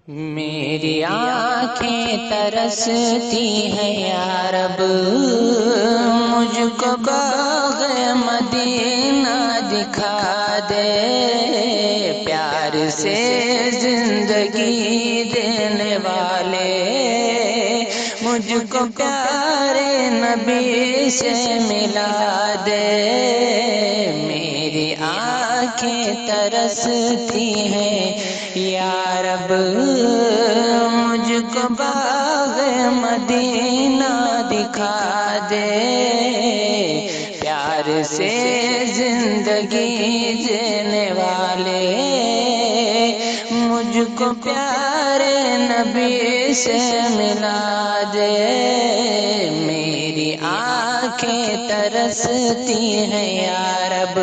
میری آنکھیں ترستی ہیں یا رب، مجھ کو باغ مدینہ دکھا دے، پیار سے زندگی دینے والے مجھ کو پیارے نبی سے ملا دے۔ میری آنکھیں ترستی ہیں یا رب، مجھ کو باغ مدینہ دکھا دے، پیار سے زندگی دینے والے مجھ کو پیارے نبی سے ملا دے۔ میری آنکھیں ترستی ہیں یا رب،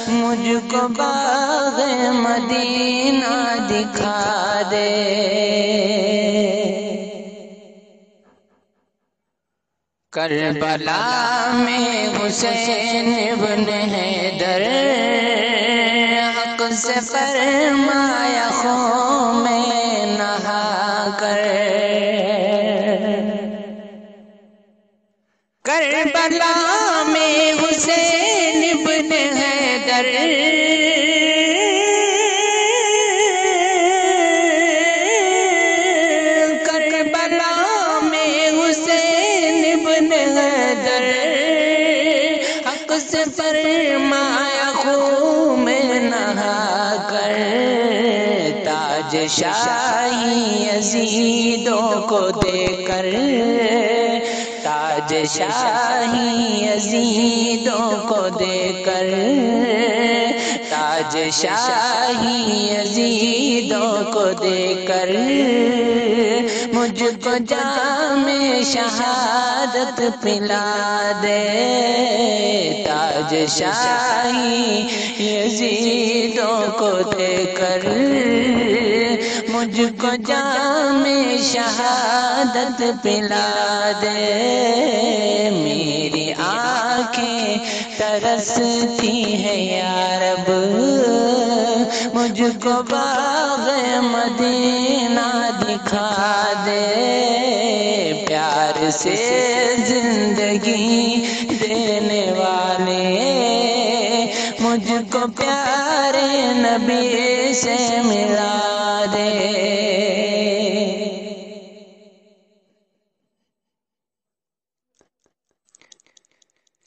مجھ کو باغ مدینہ دکھا دے۔ کربلا میں حسین ابن حیدر، حق سے فرمایا خون میں نہا کر، کربلا میں حسین ابن حیدر، کربلا میں حسین ابن حیدر، حق سے فرمایا خون میں نہا کر، تاج شاہی یزیدوں کو دے کر، تاج شاہی یزیدوں کو دے کر، تاج شاہی یزیدوں کو دے کر، مجھ کو جام شہادت پلا دے، تاج شاہی یزیدوں کو دے کر، مجھ کو جام شہادت پلا دے۔ میری آنکھیں ترستی ہیں یا رب، مجھ کو باغ مدینہ دکھا دے، پیار سے زندگی دینے والے مجھ کو پیارے نبی سے ملا دے۔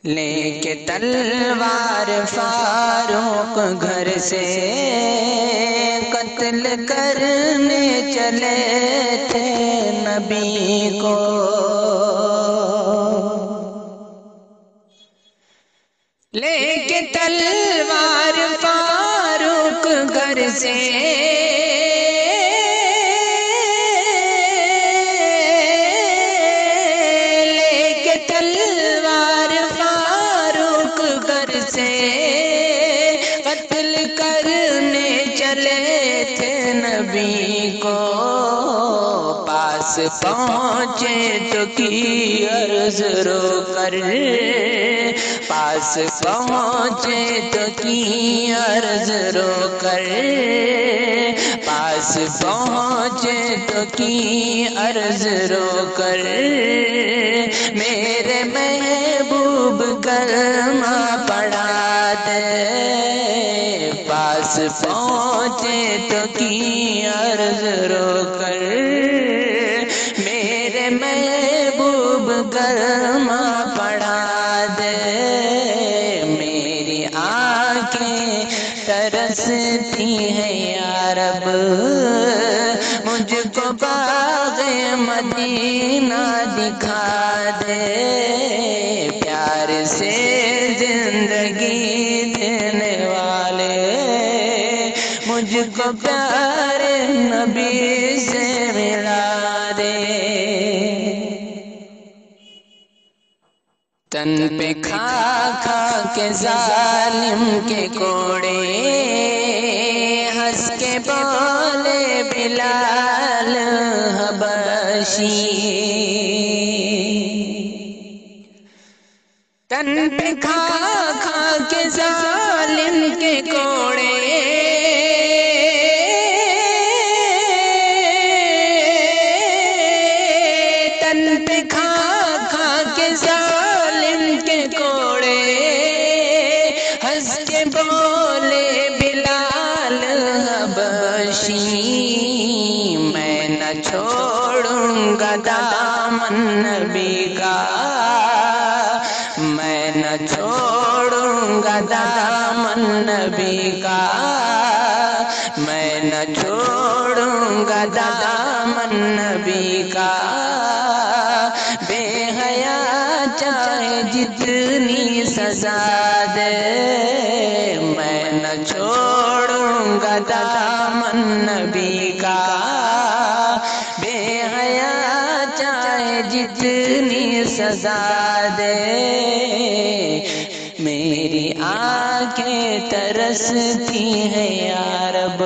لے کے تلوار فاروق گھر سے قتل کرنے چلے تھے نبی کو، لے کے تلوار فاروق گھر سے قتل کرنے چلے تھے نبی کو، پاس پہنچے تو کی عرض رو کر، پاس پہنچے تو کی عرض رو کر، پاس پہنچے تو کی عرض رو کر، میرے محبوب کلمہ پڑھا دے، پاس پہنچے تو کی عرض رو کر، میرے محبوب کلمہ پڑھا دے۔ میری آنکھیں ترستی ہیں یا رب، مجھ کو باغ مدینہ دکھا دے، پیار سے زندگی دینے والے مجھ کو پیارے نبی سے ملا دے۔ تن پہ کھا کھا کے ظالم کے کوڑے، ہنس کے بولے بلال حبشی، تن پہ کھا کھا کے ظالم کے کوڑے، بولے بلال حبشی، میں نہ چھوڑوں گا دامن نبی کا، میں نہ چھوڑوں گا دامن نبی کا، میں نہ چھوڑوں گا دامن نبی کا، بے حیا چاہے جتنی سزا دے، میں نہ چھوڑوں گا دامن نبی کا، بے حیا چاہے جتنی سزا دے، میری آنکھیں ترستی ہیں یا رب،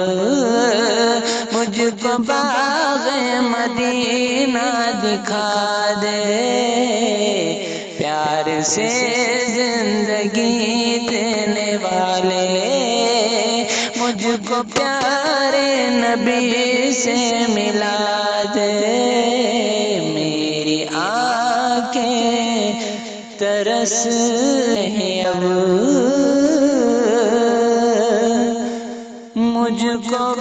مجھ کو باغ مدینہ دکھا دے، پیار سے زندگی دینے والے مجھ کو پیارے نبی سے ملا دے، میری آنکھیں ترس ہیں اب، مجھ کو